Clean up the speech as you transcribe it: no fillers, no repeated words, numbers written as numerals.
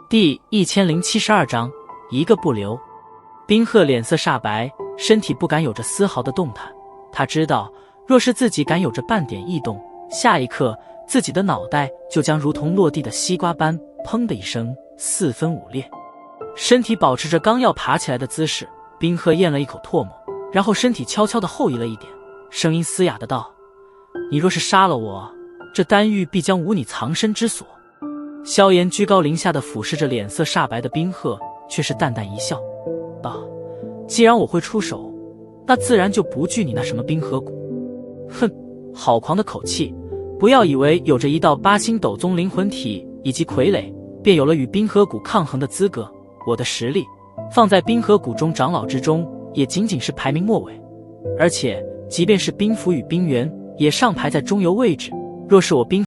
第1072章，一个不留。冰鹤脸色煞白，身体不敢有着丝毫的动弹。他知道，若是自己敢有着半点异动，下一刻自己的脑袋就将如同落地的西瓜般，砰的一声四分五裂。身体保持着刚要爬起来的姿势，冰鹤咽了一口唾沫，然后身体悄悄地后移了一点，声音嘶哑的道：“你若是杀了我，这丹狱必将无你藏身之所。”萧炎居高临下的俯视着脸色煞白的冰鹤，却是淡淡一笑，道：“既然我会出手，那自然就不惧你那什么冰河谷。”哼，好狂的口气！不要以为有着一道8星斗宗灵魂体以及傀儡，便有了与冰河谷抗衡的资格。我的实力，放在冰河谷中长老之中，也仅仅是排名末尾，而且即便是冰符与冰原，也上排在中游位置。若是我冰